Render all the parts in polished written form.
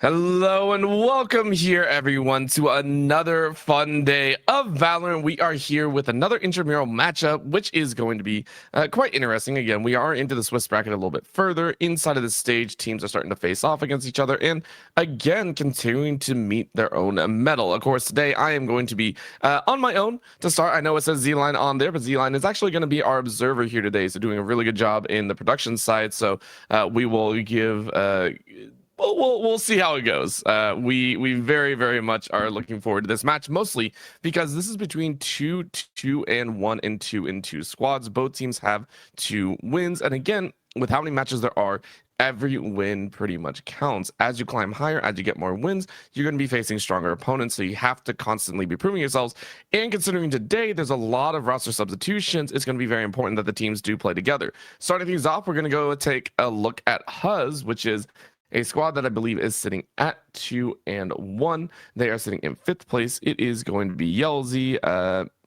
Hello and welcome here, everyone, to another fun day of Valorant. We are here with another intramural matchup, which is going to be quite interesting. Again, we are into the Swiss bracket a little bit further. Inside of the stage, teams are starting to face off against each other and, again, continuing to meet their own medal. Of course, today I am going to be on my own to start. I know it says Z-Line on there, but Z-Line is actually going to be our observer here today, so doing a really good job in the production side. So we will give... we'll see how it goes. We very much are looking forward to this match, mostly because this is between 2-2 and 1-2 and 2 squads. Both teams have 2 wins, and again, with how many matches there are, every win pretty much counts. As you climb higher, as you get more wins, you're going to be facing stronger opponents, so you have to constantly be proving yourselves. And considering today there's a lot of roster substitutions, it's going to be very important that the teams do play together. Starting things off, we're going to go take a look at Huzz, which is a squad that I believe is sitting at 2-1. They are sitting in 5th place. It is going to be Yelzy,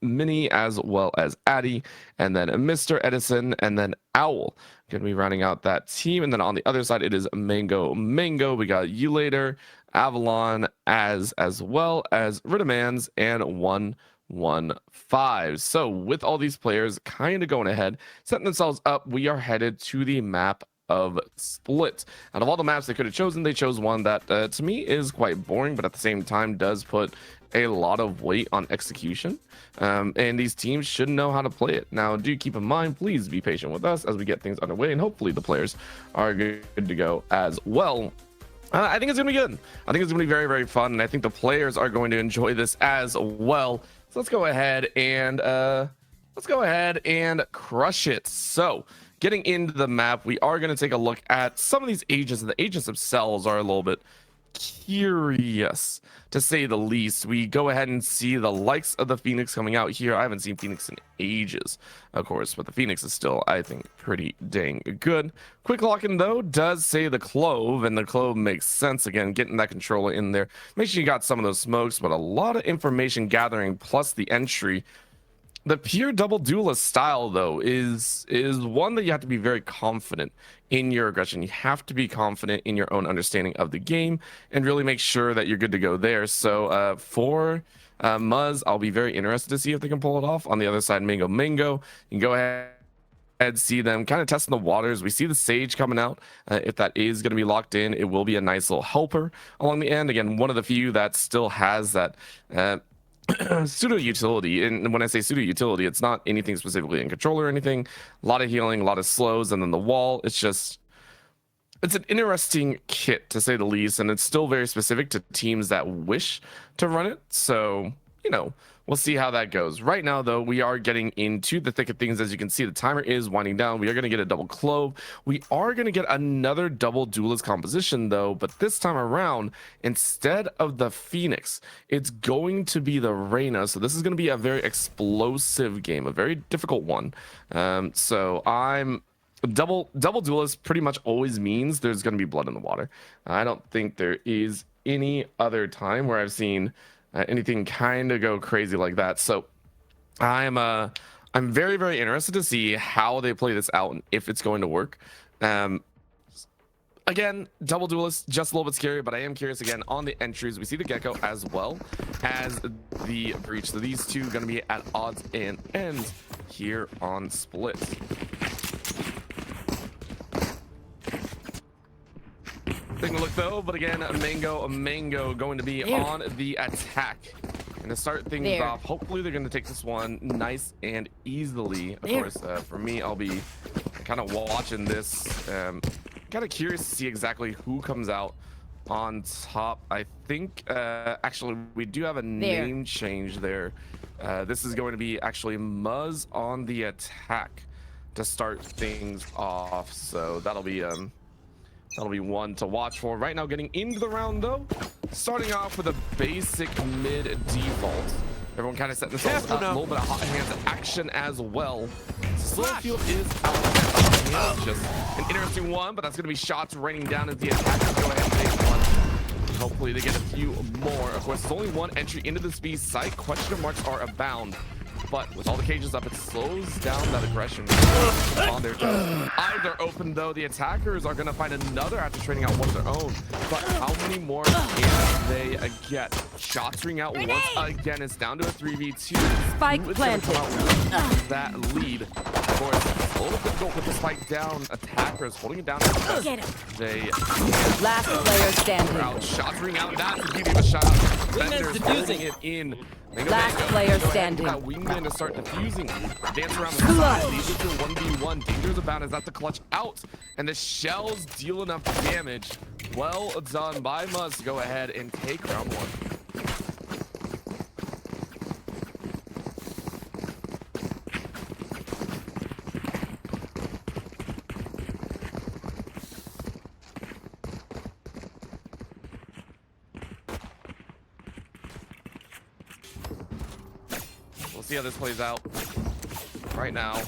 Mini, as well as Addy, and then Mr. Edison, and then Owl. Going to be rounding out that team. And then on the other side, it is Mango. We got You Later, Avalon, as well as Ridamans, and 115. So with all these players kind of going ahead, setting themselves up, we are headed to the map of Split. Out of all the maps they could have chosen, they chose one that to me is quite boring, but at the same time does put a lot of weight on execution, and these teams should know how to play it. Now, do keep in mind, please be patient with us as we get things underway, and hopefully the players are good to go as well. I think it's gonna be good. I think it's gonna be very fun, and I think the players are going to enjoy this as well. So let's go ahead and crush it. So getting into the map, we are going to take a look at some of these agents, and the agents themselves are a little bit curious, to say the least. We go ahead and see the likes of the Phoenix coming out here. I haven't seen Phoenix in ages, of course, but the Phoenix is still, I think, pretty dang good. Quick lock-in, though, does say the Clove, and the Clove makes sense. Again, getting that controller in there. Make sure you got some of those smokes, but a lot of information gathering, plus the entry. The pure double duelist style, though, is one that you have to be very confident in your aggression. You have to be confident in your own understanding of the game and really make sure that you're good to go there. So for Muzz, I'll be very interested to see if they can pull it off. On the other side, Mango, you can go ahead and see them kind of testing the waters. We see the Sage coming out. If that is going to be locked in, it will be a nice little helper along the end. Again, one of the few that still has that pseudo utility. And when I say pseudo utility, it's not anything specifically in controller or anything. A lot of healing, a lot of slows, and then the wall. It's an interesting kit, to say the least, and it's still very specific to teams that wish to run it. So, you know, we'll see how that goes. Right now, though, we are getting into the thick of things. As you can see, the timer is winding down. We are going to get a double Clove. We are going to get another double duelist composition, though, but this time around, instead of the Phoenix, it's going to be the Reyna. So this is going to be a very explosive game, a very difficult one. So I'm... Double duelist pretty much always means there's going to be blood in the water. I don't think there is any other time where I've seen anything kind of go crazy like that. So I'm very interested to see how they play this out and if it's going to work. Again, double duelist, just a little bit scary, but I am curious again on the entries. We see the Gecko as well as the Breach. So these two going to be at odds and ends here on Split. Taking a look though, but again, Mango going to be on the attack. And to start things off, hopefully they're going to take this one nice and easily. Of course, for me, I'll be kind of watching this. Kind of curious to see exactly who comes out on top. I think, actually, we do have a name change there. This is going to be actually Muzz on the attack to start things off. So that'll be one to watch for. Right now, getting into the round, though, starting off with a basic mid default. Everyone kind of setting themselves up. A little bit of hot hands action as well. Slow field is out of hands. Just an interesting one, but that's going to be shots raining down as the attackers go ahead and take one. Hopefully they get a few more. Of course, there's only one entry into this B site. Question marks are abound. But with all the cages up, it slows down that aggression on their toes. Eyes are open, though. The attackers are going to find another after trading out one of their own. But how many more can they get? Shots ring out once again. It's down to a 3v2. Spike planted. That lead. Of course, a little difficult with the spike down. Attackers holding it down. They last player standing. Out. Shots ring out. That's a give a shot. Defenders holding it in. Last player standing. That wingman to start defusing. Dance around the side. Leads it to 1v1. Dangers abound as that's the clutch out. And the shells deal enough damage. Well done by Huzz to go ahead and take round one. We'll see how this plays out right now.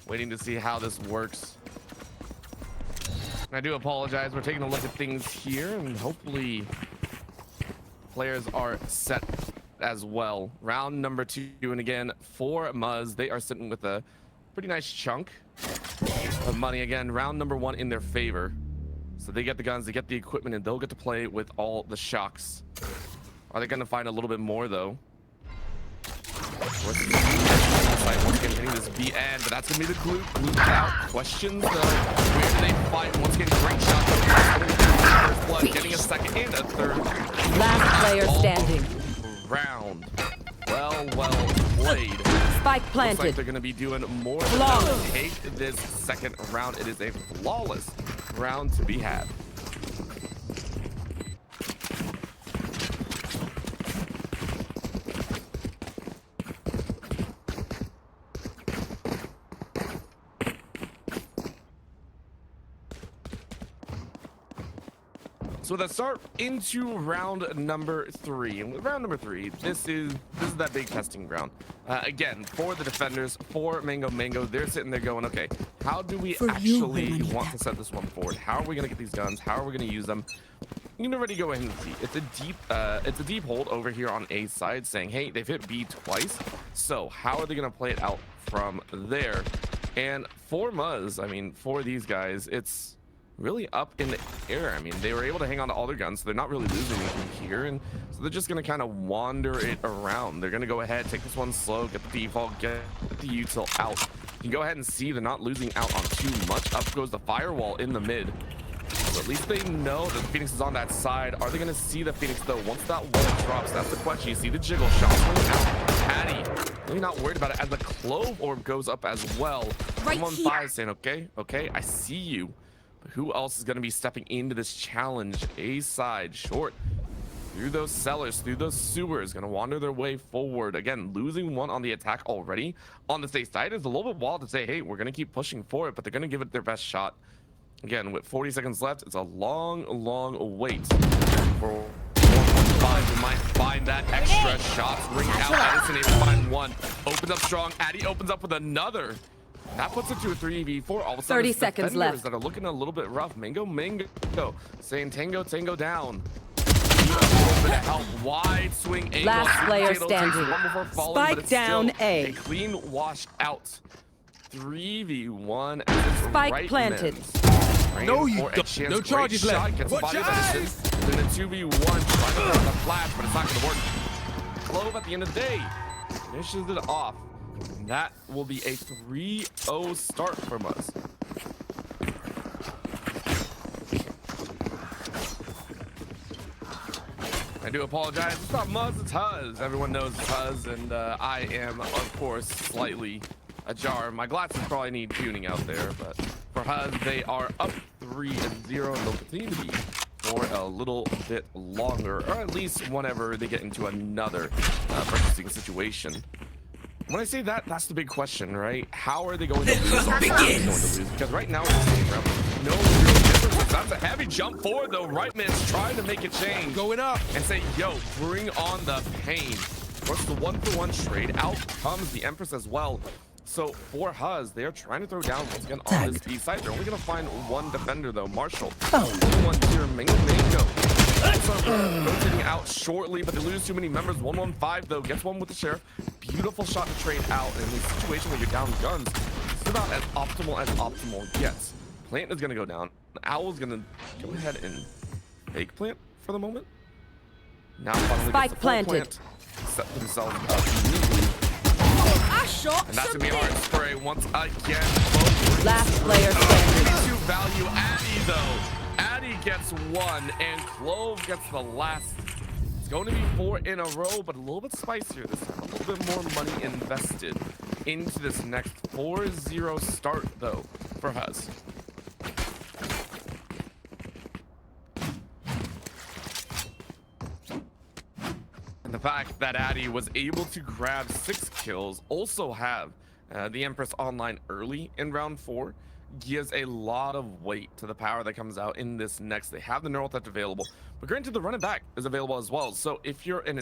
Waiting to see how this works. And I do apologize. We're taking a look at things here, and hopefully players are set as well. Round number 2, and again, for Huzz, they are sitting with a pretty nice chunk of money. Again, round number 1 in their favor. So they get the guns, they get the equipment, and they'll get to play with all the shocks. Are they going to find a little bit more, though? Once again, hitting this B end, but that's going to be the glue. Glue out. Questions, though. Where do they fight? Once again, great shot. First blood, getting a second and a third. Last player standing. Round. Well played. Spike planted. Looks like they're going to be doing more than that. Take this second round. It is a flawless round to be had. So let's start into round number 3. And with round number 3, this is that big testing ground. Again, for the defenders, for Mango, they're sitting there going, okay, how do we actually want to set this one forward? How are we going to get these guns? How are we going to use them? You can already go ahead and see. It's a deep hold over here on A side, saying, hey, they've hit B twice. So how are they going to play it out from there? And for Huzz, I mean, for these guys, it's really up in the air. I mean, they were able to hang on to all their guns, so they're not really losing anything here, and so they're just going to kind of wander it around. They're going to go ahead, take this one slow, get the default, get the util out. You can go ahead and see they're not losing out on too much. Up goes the firewall in the mid. So at least they know that the Phoenix is on that side. Are they going to see the Phoenix, though? Once that wall drops, that's the question. You see the jiggle shots going out. Patty, really not worried about it as the Clove Orb goes up as well. Right 1-5 saying, okay, I see you. Who else is going to be stepping into this challenge? A side, short, through those cellars, through those sewers, going to wander their way forward. Again, losing one on the attack already. On the safe side is a little bit wild to say, hey, we're going to keep pushing for it, but they're going to give it their best shot. Again, with 40 seconds left, it's a long wait for 1-5. We might find that extra shots ring out. Edison able to find one. Opens up strong. Addy opens up with another. That puts it to a 3v4. All of a sudden, 30 seconds left. That are looking a little bit rough. Mango saying tango down. A little bit of help. Wide swing angle. Last player standing. One before falling, Spike but it's down still A. A clean wash out. 3v1. Spike planted. No, you don't. No charges left. Gets body medicine. Then a 2v1 trying to throw the flash, but it's not going to work. Clove at the end of the day finishes it off. And that will be a 3-0 start for Huzz. I do apologize. It's not Huzz, it's Huzz. Everyone knows it's Huzz, and I am, of course, slightly ajar. My glasses probably need tuning out there, but for Huzz, they are up 3-0, and they'll continue to be for a little bit longer, or at least whenever they get into another purchasing situation. when I say that, that's the big question, right? How are they going to lose? Because right now, no real differences. That's a heavy jump forward, though. Right man's trying to make a change. Going up and say, yo, bring on the pain. Of course, the 1-for-1 trade. Out comes the Empress as well. So for Huzz, they're trying to throw down once again on this B side. They're only going to find one defender, though. Marshall. One here, Mango. Rotating out shortly, but they lose too many members. 115 though, gets one with the sheriff. Beautiful shot to trade out. And in this situation where you're down guns, it's about as optimal gets. Plant is gonna go down. Owl's gonna go ahead and fake plant for the moment. Now finally Spike gets the planted. Plant, set themselves up immediately. And that's gonna be a hard spray once again. Last player standing. To value Addy though. Addy gets one and Clove gets the last. It's going to be 4 in a row, but a little bit spicier this time. A little bit more money invested into this next 4-0 start though for Huzz. And the fact that Addy was able to grab 6 kills, also have the Empress online early in round 4, gives a lot of weight to the power that comes out in this next. They have the neural theft available, but granted the running back is available as well. So if you're in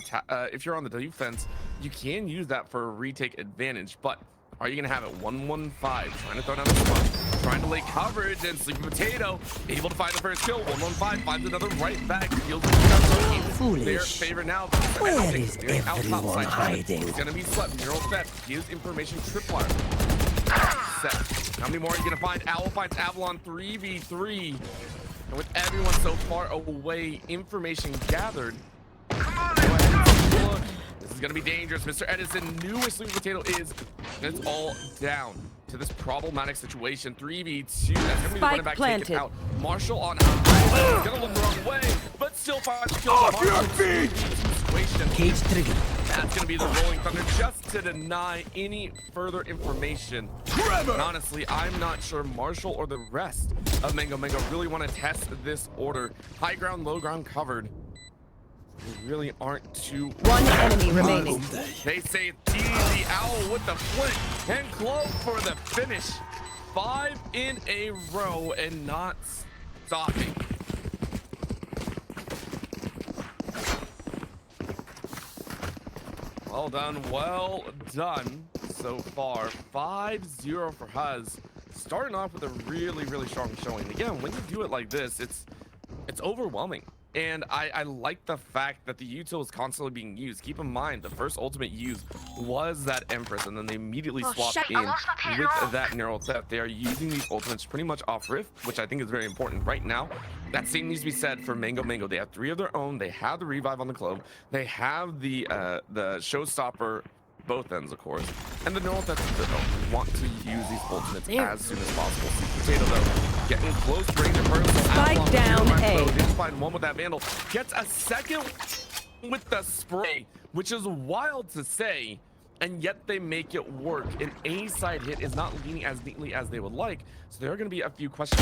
if you're on the defense, you can use that for a retake advantage. But are you gonna have it 1-1-5, trying to throw down the smoke, trying to lay coverage, and Sleepy Potato able to find the first kill. 1-1-5 finds another right back. Feels their favor now. Where is everyone hiding? It's gonna be swept. Neural theft gives information tripwire. Set. How many more are you gonna find? Owl finds Avalon 3v3. And with everyone so far away, information gathered. Go ahead and take a look. This is gonna be dangerous. Mr. Edison knew where Sleepy Potato is, and it's all down to this problematic situation. 3v2. That's gonna be the running back taken out. Marshall on high. Gonna look the wrong way, but still finds kills. Off your feet! Cage trigger. That's gonna be the Rolling Thunder just to deny any further information. And honestly, I'm not sure Marshall or the rest of Mango really want to test this order. High ground, low ground covered. They really aren't too. One enemy remaining. They say it's easy. Owl with the flint and Clove for the finish. 5 in a row and not stopping. Well done so far. 5-0 for Huzz. Starting off with a really strong showing. Again, when you do it like this, it's overwhelming. And I like the fact that the util is constantly being used. Keep in mind, the first ultimate used was that Empress, and then they immediately swapped in with that neural theft. They are using these ultimates pretty much off rift, which I think is very important right now. That same needs to be said for Mango. They have 3 of their own. They have the revive on the Clove. They have the showstopper, both ends, of course. And the neural theft don't want to use these ultimates as soon as possible. Potato, though, getting close range of her. Spike down A. Didn't find one with that Vandal. Gets a second with the spray, which is wild to say, and yet they make it work. An A side hit is not leaning as neatly as they would like, so there are going to be a few questions.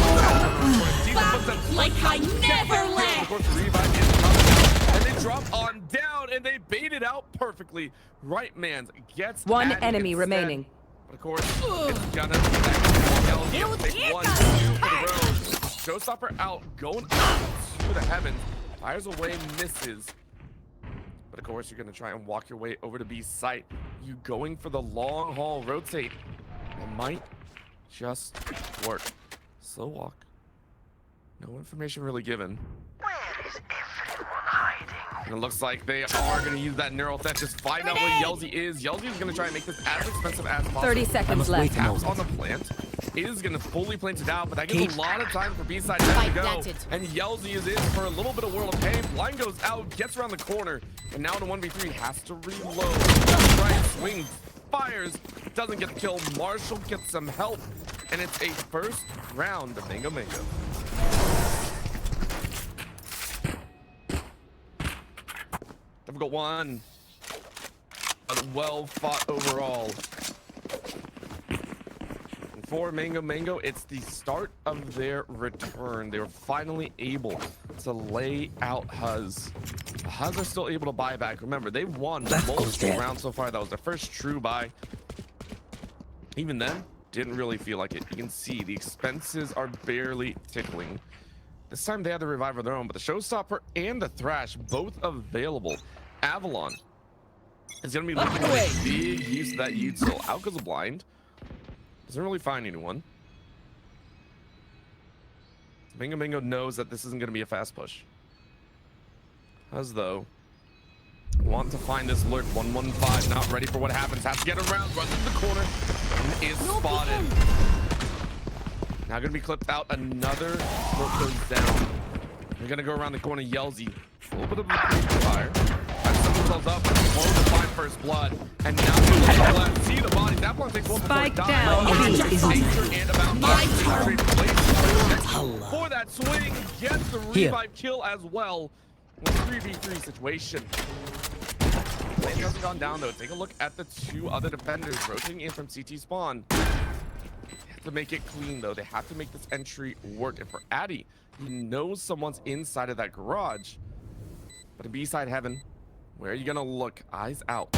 Like I never left. Of course, revive is coming out, and they drop on down, and they bait it out perfectly. Right man gets one Addy enemy instead. remaining. But of course, it's gonna be that take 1, 2 for the road. Showstopper out, going up to the heavens, fires away, misses. But of course, you're gonna try and walk your way over to B site. You going for the long haul, rotate. It might just work. Slow walk. No information really given. Where is everyone hiding? And it looks like they are going to use that neural theft. Just find out where Yelzy is. Yelzy is going to try and make this as expensive as possible. 30 seconds left. Taps on the plant. Is going to fully plant it out, but that gives a lot of time for B-side to go. And Yelzy is in for a little bit of world of pain. Blind goes out, gets around the corner, and now in a 1v3 has to reload. Right, swings, fires, doesn't get the kill. Marshall gets some help, and it's a first round of Mango. Difficult one, but well fought overall. And for Mango, it's the start of their return. They were finally able to lay out Huzz. Huzz are still able to buy back. Remember, they've won multiple rounds so far. That was their first true buy. Even then, didn't really feel like it. You can see the expenses are barely tickling. This time they had the revive of their own, but the showstopper and the thrash both available. Avalon is going to be looking for big use of that util. Out goes a blind. Doesn't really find anyone. Mingo knows that this isn't going to be a fast push. Huzz, though, want to find this lurk. 115, not ready for what happens. Has to get around, runs into the corner, and is spotted. Now going to be clipped out. Another smoke goes down. We're going to go around the corner. Yelzy, a little bit of a fire. Set themselves up, close to find first blood, and now they're left. See the body. That one takes one before Spike it dies. down. And about My turn. For that swing, gets the revive kill as well. 3v3 situation. Lane hasn't gone down though. Take a look at the two other defenders rotating in from CT spawn. They have to make it clean though. They have to make this entry work. And for Addy, he knows someone's inside of that garage. But in B-side heaven, where are you gonna look? Eyes out.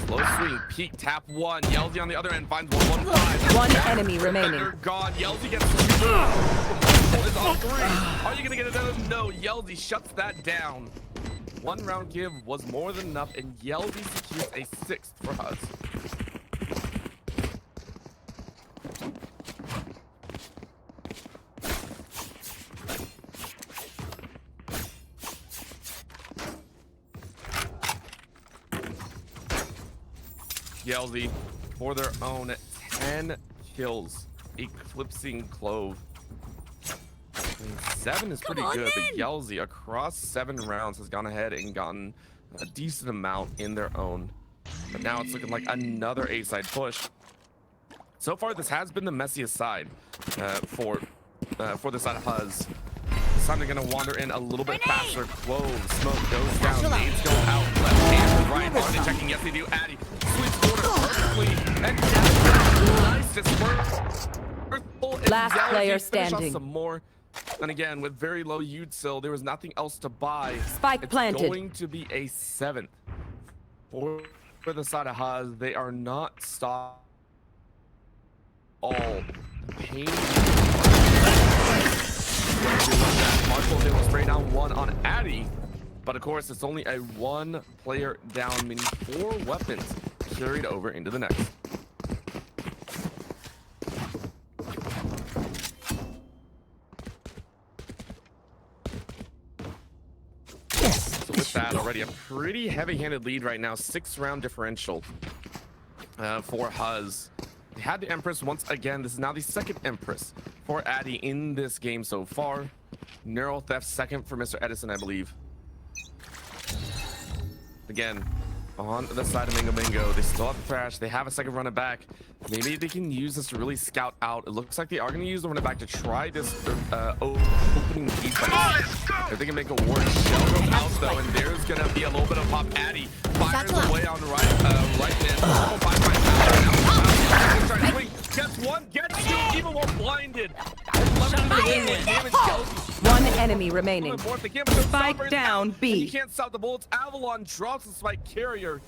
Slow swing, peek, tap one. Yelzy on the other end finds 115. One enemy remaining. Defender gone. Yelzy gets two. Is on three. Are you gonna get another? No. Yelzy shuts that down. One round give was more than enough, and Yelzy secures a sixth for Huzz. Yelzy for their own 10 kills, eclipsing Clove. I mean, 7 is pretty good, but Yelzy across 7 rounds has gone ahead and gotten a decent amount in their own. But now it's looking like another A-side push. So far, this has been the messiest side for the side of Huzz. This time they're gonna wander in a little bit faster. Clove, smoke goes down, nades go out, left hand, right. Are they checking? Yes, they do. Addy sweeps corner perfectly, and nice dispersal. Last player standing. Some more. And again, with very low UTES, there was nothing else to buy. Spike planted. It's going to be a 7th for the side of Huzz. They are not stopped all. The pain. Marshall able to spray down one on Addy, but of course it's only a 1 player down, meaning 4 weapons carried over into the next. So with that, already a pretty heavy-handed lead right now, 6-round differential for Huzz. They had the Empress once again. This is now the 2nd Empress for Addy in this game so far. Neural Theft 2nd for Mr. Edison, I believe. Again, on the side of Mingo, they still have the thrash. They have a 2nd run it back. Maybe they can use this to really scout out. It looks like they are going to use the run it back to try this opening defense. If they can make a ward, shell goes out though, and there's going to be a little bit of pop. Addy fires away on the right hand. Gets 1, gets 2, even more blinded. 11 damage. 1 enemy remaining. Spike down B. You can't stop the bullets. Avalon drops the spike carrier.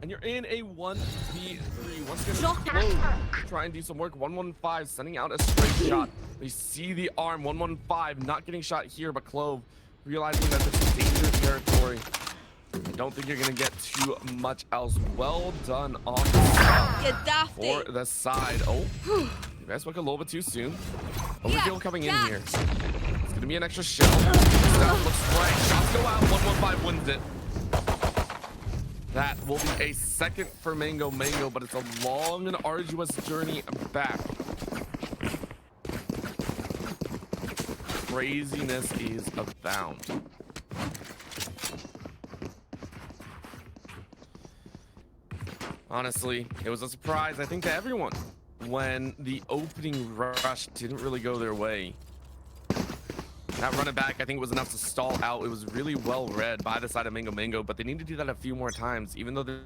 And you're in a 1v3. Once again, Clove try and do some work. 115 sending out a straight shot. We see the arm. 115 not getting shot here, but Clove realizing that this is dangerous territory. I don't think you're gonna get too much else. Well done on for the side. Oh, you guys spoke a little bit too soon. Overkill coming in here. It's gonna be an extra shell. That looks right. Shots go out. 115 wins it. That will be a 2nd for Mango, but it's a long and arduous journey back. Craziness is abound. Honestly, it was a surprise, I think, to everyone when the opening rush didn't really go their way. That run it back, I think, was enough to stall out. It was really well read by the side of Mango, but they need to do that a few more times, even though they're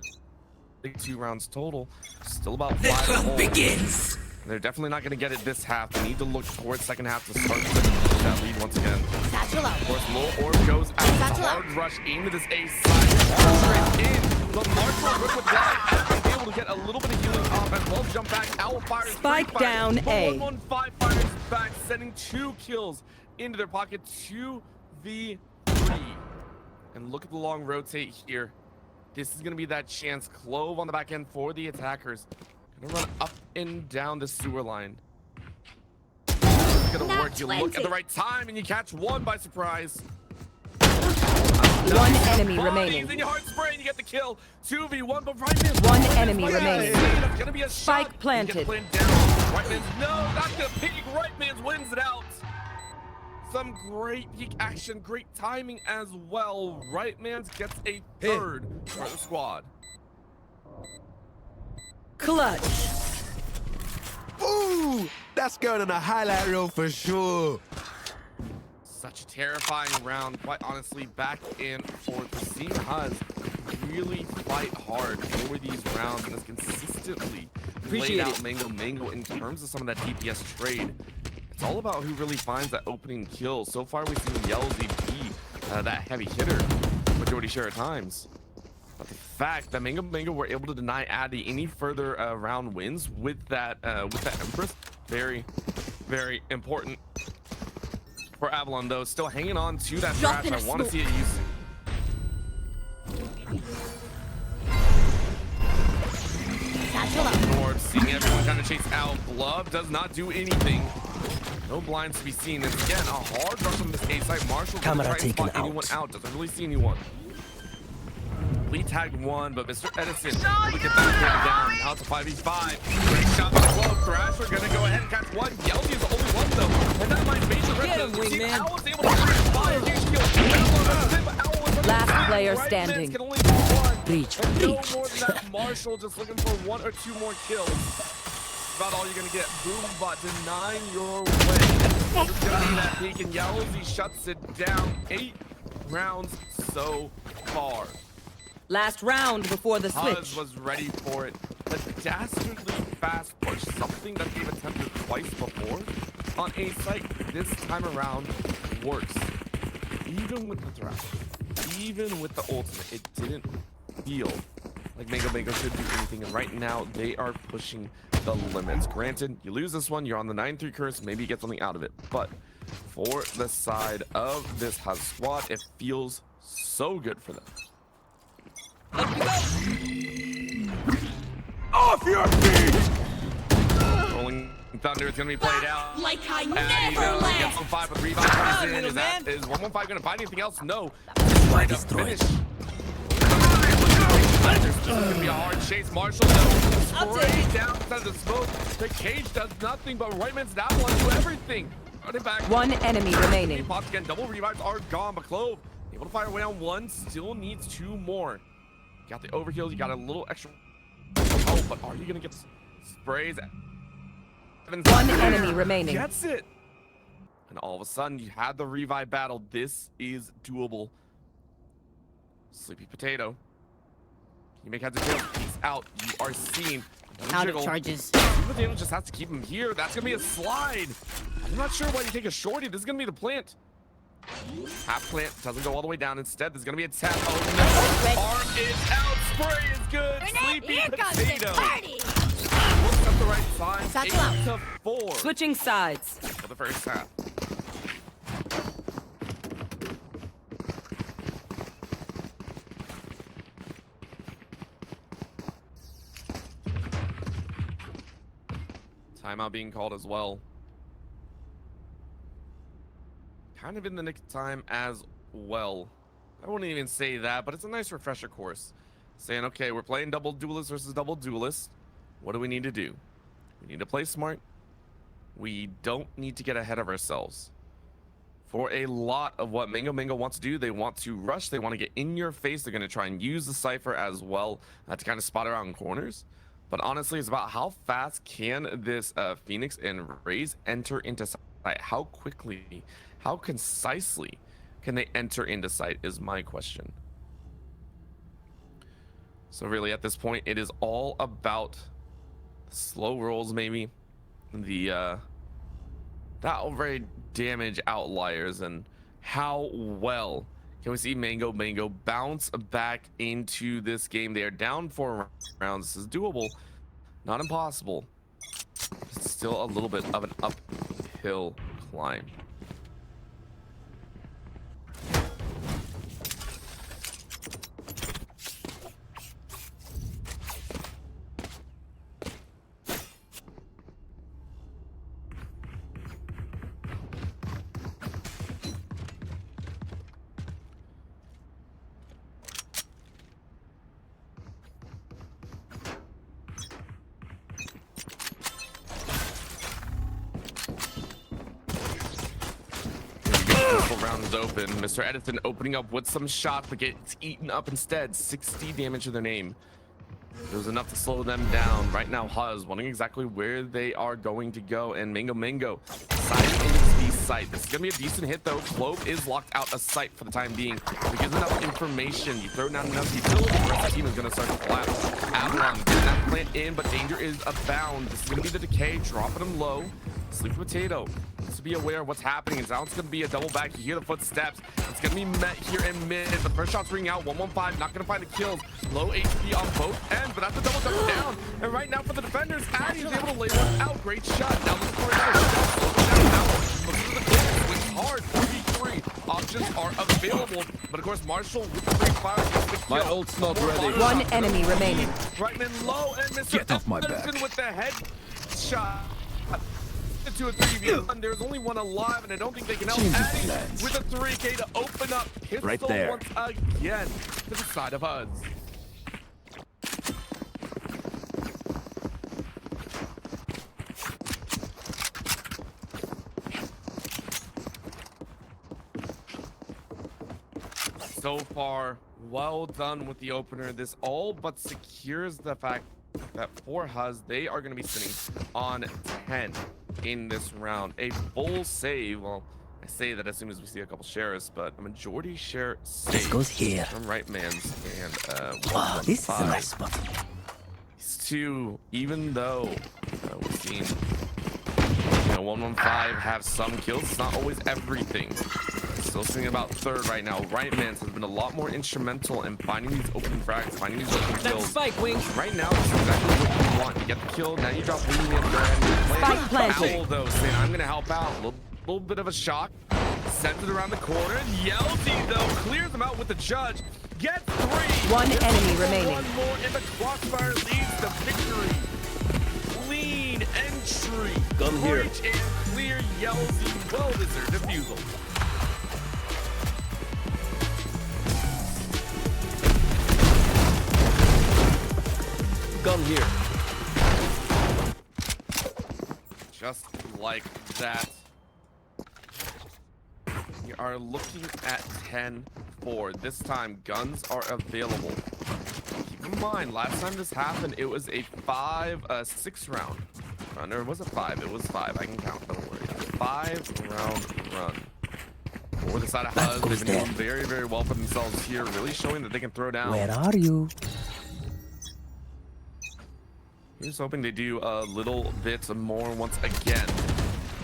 2 rounds total. Still about 5 begins. They're definitely not going to get it this half. They need to look towards 2nd half to start that lead once again. Of course, low orb goes out. Hard rush into this A side. Straight in. The Marshall with that. Able to get a little bit of healing off as well. jump back. Owl fires. Spike down A. 115 fires back, sending 2 kills into their pocket. 2v3. And look at the long rotate here. This is going to be that chance. Clove on the back end for the attackers. Going to run up and down the sewer line. It's going to work. You look at the right time and you catch one by surprise. One enemy remaining. In your heart spray and you get the kill. 2v1, but Brightman. One enemy remaining. It's gonna be a Spike shot. planted. Brightman's no, not the peak. Brightman's wins it out. Some great peak action, great timing as well. Brightman's gets a third for the squad. Clutch. Ooh, that's going on a highlight reel for sure. Such a terrifying round, quite honestly. Back and forth. Seeing Huzz really fight hard for these rounds and has consistently laid out Mango in terms of some of that DPS trade. It's all about who really finds that opening kill. So far, we've seen Yellowsy be that heavy hitter majority share at times. But the fact that Mango were able to deny Addy any further round wins with that Empress, very, very important for Avalon, though. Still hanging on to that trash. I want to see it used. North seeing everyone kind of chase out. Glove does not do anything. No blinds to be seen. And again, a hard rush from this A site. Marshall doesn't try to spot anyone out. Doesn't really see anyone. We tagged one, but Mr. Edison will get that kill down. Now it's a 5v5. Great shot by Glove. Thrasher gonna go ahead and catch one. Yelty is the only one though. And that might major rip. Owl was able to fire a huge kill. Last player standing. Can only do one. Breach, And no breach. more than that. Marshall just looking for 1 or 2 more kills. About all you're gonna get. Boombot denying your way. It's gonna be that peak, and Yellowsy shuts it down. 8 rounds so far. Last round before the Huzz switch. was ready for it. The dastardly fast push, something that they've attempted twice before on A site, this time around works. Even with the thrash, even with the ultimate, it didn't feel like Mango should do anything. And right now, they are pushing the limits. Granted, you lose this one, you're on the 9-3 curse, maybe you get something out of it. But for the side of this Huzz squad, it feels so good for them. Off your feet! Rolling Thunder is going to be played out. Like I Addy, never though, left. gets on 5 with revive comes in. Is 115 going to find anything else? No. Why Trying to destroyed? finish. There's going to be a hard chase. Marshall, though, spray down inside the smoke. The cage does nothing, but Rayman's now want to do everything. Running back. One enemy remaining. Pops again. Double revives are gone, but Clove able to fire away on 1. Still needs 2 more. You got the overkill. You got a little extra help, but are you going to get sprays? One enemy remaining. Gets it. And all of a sudden, you had the revive battle. This is doable. Sleepy Potato. You make heads or tails. He's out. You are seen. Out of charges. Sleepy Potato just has to keep him here. That's going to be a slide. I'm not sure why you take a shorty. This is going to be the plant. Half plant doesn't go all the way down. Instead, there's going to be a tap. Oh, no. Arm is out. Spray is good. Sleepy Potato. Looks at the right side. Satchel out. 8-4 Switching sides. for the first half. Timeout being called as well. Kind of in the nick of time as well. I wouldn't even say that, but it's a nice refresher course. Saying, okay, we're playing double duelist versus double duelist. What do we need to do? We need to play smart. We don't need to get ahead of ourselves. For a lot of what Mango wants to do, they want to rush. They want to get in your face. They're going to try and use the Cypher as well to kind of spot around corners. But honestly, it's about how fast can this Phoenix and Raze enter into sight? How quickly, how concisely can they enter into sight is my question. So really at this point, it is all about slow rolls, maybe the that very damage outliers, and how well can we see Mango bounce back into this game. They are down 4 rounds. This is doable. Not impossible. It's still a little bit of an uphill climb. Round is open. Mr. Edison opening up with some shots, but gets eaten up instead. 60 damage to their name. It was enough to slow them down. Right now, Huzz wondering exactly where they are going to go, and Mango side into the site. This is gonna be a decent hit though. Clove is locked out of sight for the time being. If he gives enough information, you throw down enough utility, the rest of the team is gonna start to collapse. Avalon getting that plant in, but danger is abound. This is gonna be the decay, dropping him low. Sleepy Potato to be aware of what's happening. It's now it's gonna be a double back. You hear the footsteps. It's gonna be met here in mid. The first shot's ringing out. 115, not gonna find the kills. Low HP on both ends, but that's a double jump down. And right now for the defenders, Addy is able to lay one out. Great shot. Now looking for another shot. Slow it down now. Looking for the goal. Swings hard. 4v3 options are available, but of course Marshall with the great fire gets the kill. My ult's not ready. One enemy remaining. Right in low, and Mr. Get off my back. Edison with the head shot. To a 3v1. There's only one alive, and I don't think they can help Addy with a 3K to open up pistol right there. once again to the side of Huzz. So far, well done with the opener. This all but secures the fact that for Huzz, they are going to be sitting on 10 in this round. A full save. Well, I say that as soon as we see a couple shares, but a majority share save. This goes here. From right man's and Wow, this is a nice spot. These two, even though we've seen 115 have some kills, it's not always everything. Still sitting about third right now. Right man's has been a lot more instrumental in finding these open frags, finding these open kills. Spike, Wings. Right now, this is exactly what you want. You get the kill, now you drop Wing in, go ahead and play. Spike planted. Owl, though, saying, I'm going to help out. A little bit of a shock. Sends it around the corner. Yelty, though, clears them out with the judge. Gets 3. One enemy remaining. One more, and the crossfire leads to victory. Clean entry. Gun here. Great and clear. Yelty, well-deserved defusal. Gun here. Just like that. We are looking at 10-4. This time, guns are available. Keep in mind, last time this happened, it was a 6 round run. Or was it 5? It was 5. I can count, don't worry. 5-round run. For the side of Huzz, they've been doing very, very well for themselves here, really showing that they can throw down. Where are you? Just hoping they do a little bit more once again.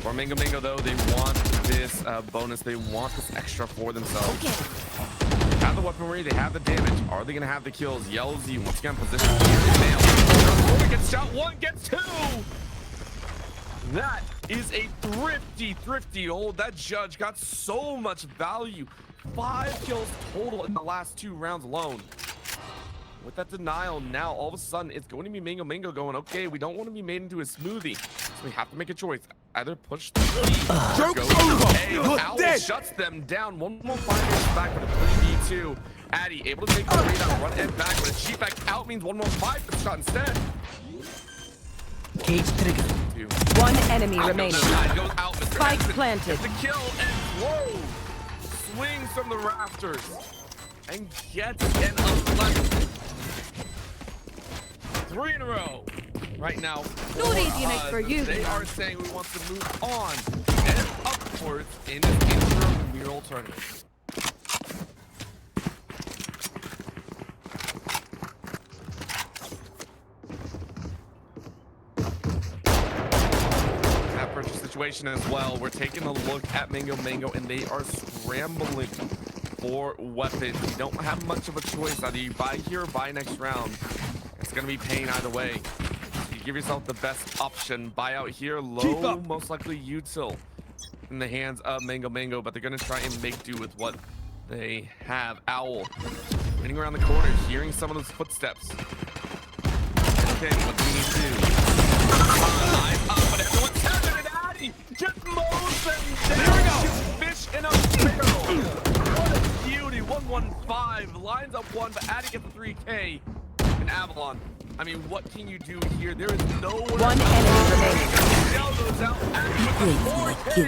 For Mango, though, they want this bonus. They want this extra for themselves. They have the weaponry. They have the damage. Are they going to have the kills? Yelzy once again position here. Nailed. Gets shot. 1 gets 2. That is a thrifty hold. That judge got so much value. 5 kills total in the last 2 rounds alone. With that denial now, all of a sudden, it's going to be Mango going, okay, we don't want to be made into a smoothie. So we have to make a choice. Either push the lead. Joke's over. You're Owl dead. shuts them down. 115 back with a 3v2. Addy able to take the lead on run and back, but a cheap back out means 115 gets shot instead. Cage trigger. 2. One enemy remaining. Goes out. Mr. Spike Edison planted. gets the kill and whoa! Swings from the rafters and gets an 11. 3 in a row right now. No easy night for you. They are saying we want to move on and upwards in this intramural tournament. That purchase situation as well. We're taking a look at Mango, and they are scrambling for weapons. You don't have much of a choice. Either you buy here or buy next round. It's going to be pain either way. You give yourself the best option. Buyout here, low, most likely util in the hands of Mango, but they're gonna try and make do with what they have. Owl running around the corner, hearing some of those footsteps. Okay, what do we need to do? Live up, but everyone's having it. Addy just mows them down. Here we go. Fish in a barrel. What a beauty. 115 lines up one, but Addy gets the 3K. And Avalon, I mean, what can you do here? There is no one enemy remaining. Shell goes out with the 4K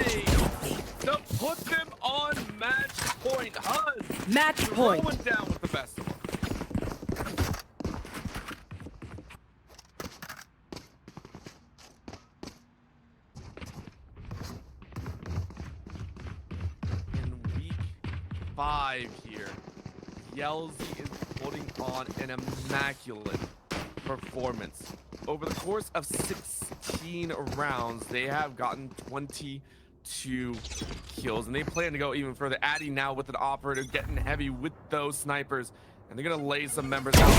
to put them on match point. Huzz Match point. going down with the best of them. In week 5 here, Yelzy is putting on an immaculate performance. Over the course of 16 rounds, they have gotten 22 kills, and they plan to go even further. Addy now with an operator getting heavy with those snipers, and they're gonna lay some members out.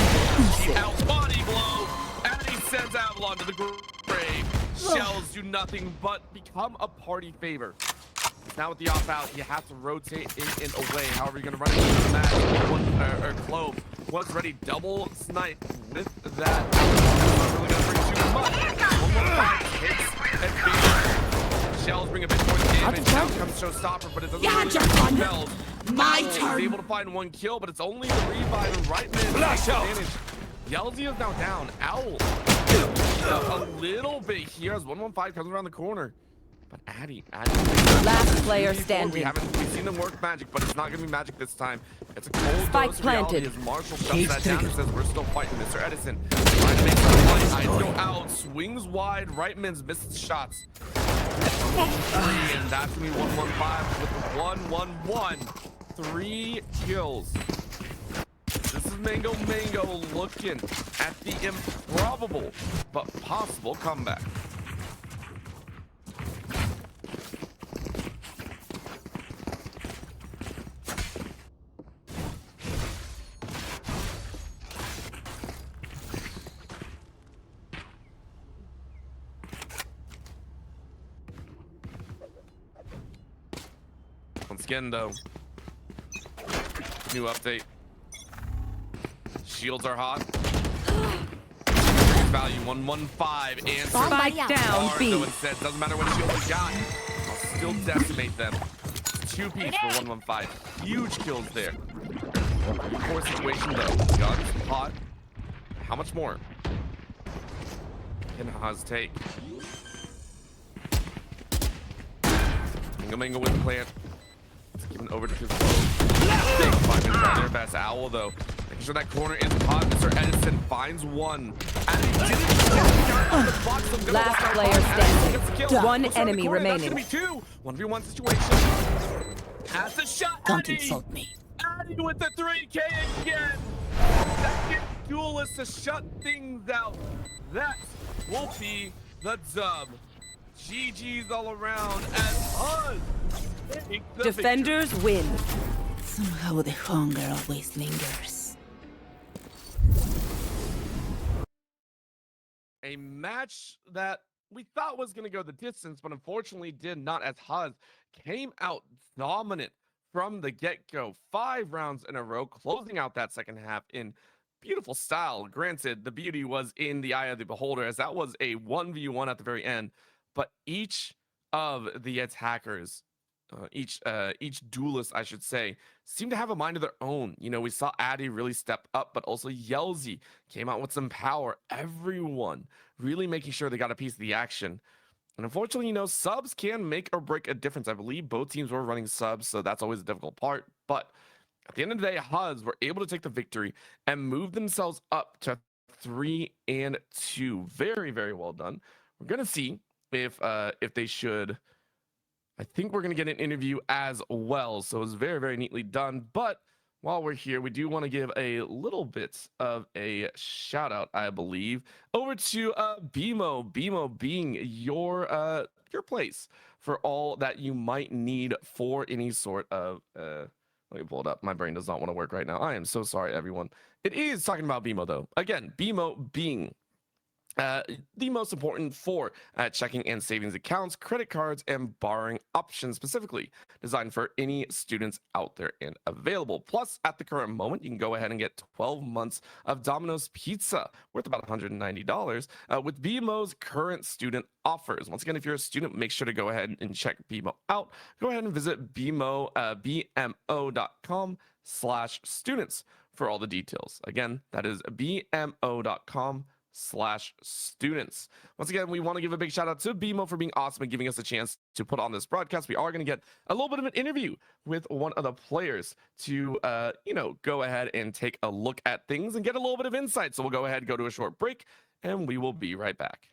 Out body blow. Addy sends Avalon to the grave. Shells do nothing but become a party favor. Now with the off out, you have to rotate in and away. However, you're gonna run into the match. Or Clove was ready, double snipe with that. Not really gonna bring too much. 115 hits and beat. Shells bring a bit more damage. Now comes Showstopper, but it doesn't really spells. My He's turn. able to find 1 kill, but it's only the revive and right man takes advantage. Yelzy is now down. Owl a little bit here as 115 comes around the corner. But Addy. Last player standing. We've seen them work magic, but it's not gonna be magic this time. It's a cold Spike dose of reality planted. as Marshall shuts that down and says we're still fighting. Mr. Edison trying to make some money. Eyes go out, swings wide, right men's misses shots. And that's gonna be 115 with 111. 3 kills. This is Mango looking at the improbable but possible comeback. Once again, though, new update. Shields are hot. Value 115 and Spike down B. So instead, doesn't matter what shield you got, I'll still decimate them. 2 piece for 115. Huge kills there. Poor situation though. Guns hot. How much more can Huzz take? Mango with the plant. Given over to his bow. 5 minutes on their best. Owl though, making sure that corner is hot. Mr. Edison finds one. And he didn't get on the box. Last player standing. One enemy remaining. That's gonna be 2. 1v1 situation. Has the shot. Don't Addy. insult me. Addy with the 3K again. Second duelist to shut things out. That will be the dub. GG's all around as Huzz. Defenders win. Somehow the hunger always lingers. A match that we thought was going to go the distance, but unfortunately did not, as Huzz came out dominant from the get-go. 5 rounds in a row, closing out that second half in beautiful style. Granted, the beauty was in the eye of the beholder, as that was a 1v1 at the very end. But each of the attackers, each duelist, I should say, seemed to have a mind of their own. You know, we saw Addy really step up, but also Yelzy came out with some power. Everyone really making sure they got a piece of the action. And unfortunately, you know, subs can make or break a difference. I believe both teams were running subs, so that's always a difficult part. But at the end of the day, Huzz were able to take the victory and move themselves up to 3-2. Very, very well done. We're gonna see if they should. I think we're gonna get an interview as well, so it's very, very neatly done. But while we're here, we do want to give a little bit of a shout out, I believe, over to BMO being your place for all that you might need for any sort of let me pull it up. My brain does not want to work right now. I am so sorry, everyone. It is talking about BMO though. Again, BMO being the most important for checking and savings accounts, credit cards, and borrowing options specifically designed for any students out there and available. Plus, at the current moment, you can go ahead and get 12 months of Domino's Pizza worth about $190 with BMO's current student offers. Once again, if you're a student, make sure to go ahead and check BMO out. Go ahead and visit bmo.com/students for all the details. Again, that is bmo.com/students. Once again, we want to give a big shout out to BMO for being awesome and giving us a chance to put on this broadcast. We are going to get a little bit of an interview with one of the players to, go ahead and take a look at things and get a little bit of insight. So we'll go ahead and go to a short break, and we will be right back.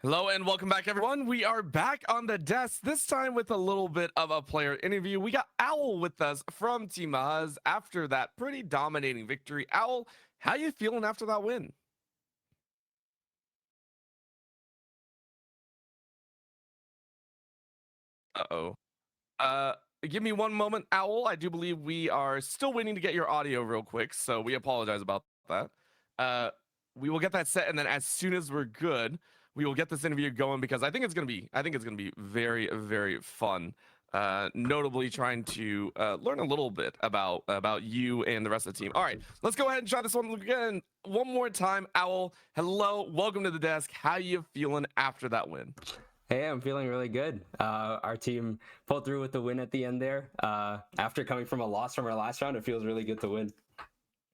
Hello and welcome back, everyone. We are back on the desk, this time with a little bit of a player interview. We got Owl with us from Team Huzz after that pretty dominating victory. Owl, how you feeling after that win? Uh-oh. Give me one moment, Owl. I do believe we are still waiting to get your audio real quick, so we apologize about that. We will get that set, and then as soon as we're good, we will get this interview going because I think it's gonna be very, very fun. Notably trying to learn a little bit about you and the rest of the team. All right, let's go ahead and try this one again one more time. Owl, hello, welcome to the desk. How you feeling after that win? Hey, I'm feeling really good. Our team pulled through with the win at the end there. After coming from a loss from our last round, it feels really good to win.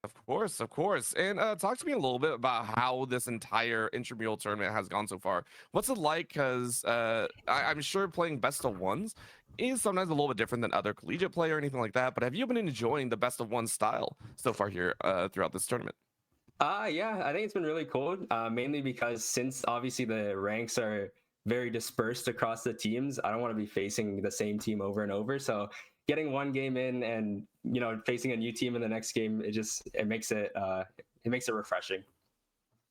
Of course, of course. And talk to me a little bit about how this entire intramural tournament has gone so far. What's it like? Because I'm sure playing best of ones is sometimes a little bit different than other collegiate play or anything like that. But have you been enjoying the best of one style so far here throughout this tournament? Yeah, I think it's been really cool. Mainly because since obviously the ranks are very dispersed across the teams, I don't want to be facing the same team over and over. So getting one game in and facing a new team in the next game, it makes it refreshing.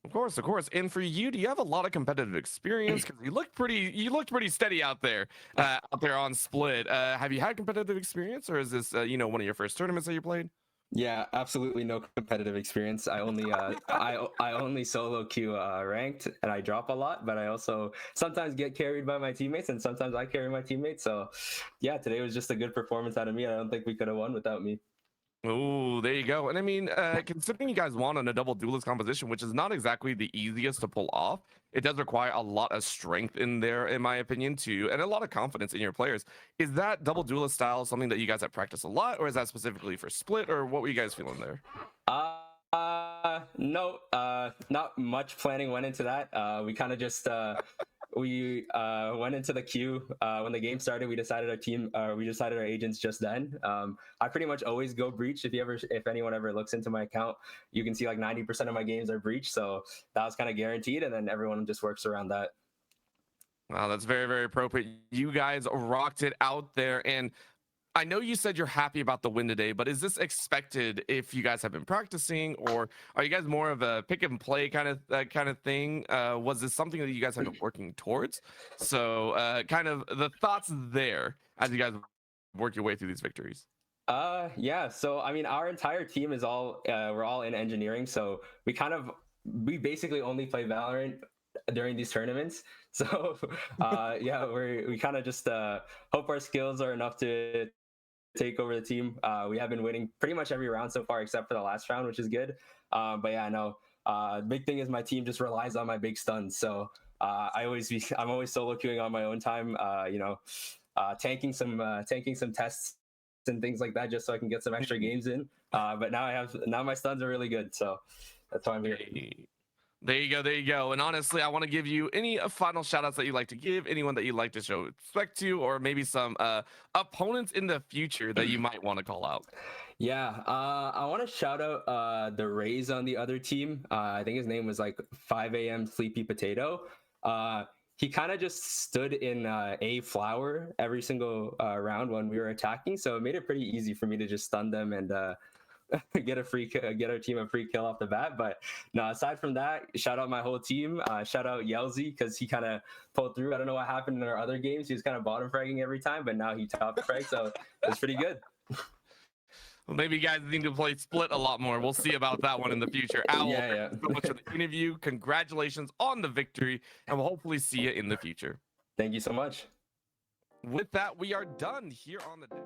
Of course, of course. And for you, do you have a lot of competitive experience? Because you looked pretty steady out there on Split. Have you had competitive experience, or is this one of your first tournaments that you played? Yeah, absolutely no competitive experience. I only I only solo queue ranked, and I drop a lot, but I also sometimes get carried by my teammates, and sometimes I carry my teammates. So yeah, today was just a good performance out of me. I don't think we could have won without me. Oh, there you go. And I mean, considering you guys won on a double duelist composition, which is not exactly the easiest to pull off, it does require a lot of strength in there, in my opinion, too, and a lot of confidence in your players. Is that double duelist style something that you guys have practiced a lot, or is that specifically for split, or what were you guys feeling there? No, not much planning went into that. We kind of just we went into the queue when the game started. We decided our agents just then. I pretty much always go breach. If anyone ever looks into my account, you can see like 90% of my games are breach. So that was kind of guaranteed, and then everyone just works around that. Wow, that's very, very appropriate. You guys rocked it out there, and I know you said you're happy about the win today, but is this expected if you guys have been practicing, or are you guys more of a pick and play kind of thing? Was this something that you guys have been working towards? So, kind of the thoughts there as you guys work your way through these victories. Yeah. So I mean, our entire team is we're all in engineering, so we basically only play Valorant during these tournaments. So yeah, we kind of just hope our skills are enough to take over the team. We have been winning pretty much every round so far, except for the last round, which is good. But yeah, no. The big thing is my team just relies on my big stuns. So I'm always solo queuing on my own time. Tanking some tests and things like that, just so I can get some extra games in. But now my stuns are really good, so that's why I'm here. There you go, there you go. And honestly, I want to give you any final shout outs that you'd like to give, anyone that you'd like to show respect to, or maybe some opponents in the future that you might want to call out. Yeah, I want to shout out the Rays on the other team. I think his name was like 5 a.m. Sleepy Potato. He kind of just stood in a flower every single round when we were attacking, so it made it pretty easy for me to just stun them and get our team a free kill off the bat. But no, aside from that, shout out my whole team. Shout out Yelzy, because he kind of pulled through. I don't know what happened in our other games. He was kind of bottom fragging every time, but now he top frag, so it's pretty good. Well, maybe you guys need to play split a lot more. We'll see about that one in the future. Owl, Yeah. thank you so much for the interview. Congratulations on the victory, and we'll hopefully see you in the future. Thank you so much. With that, we are done here on the day.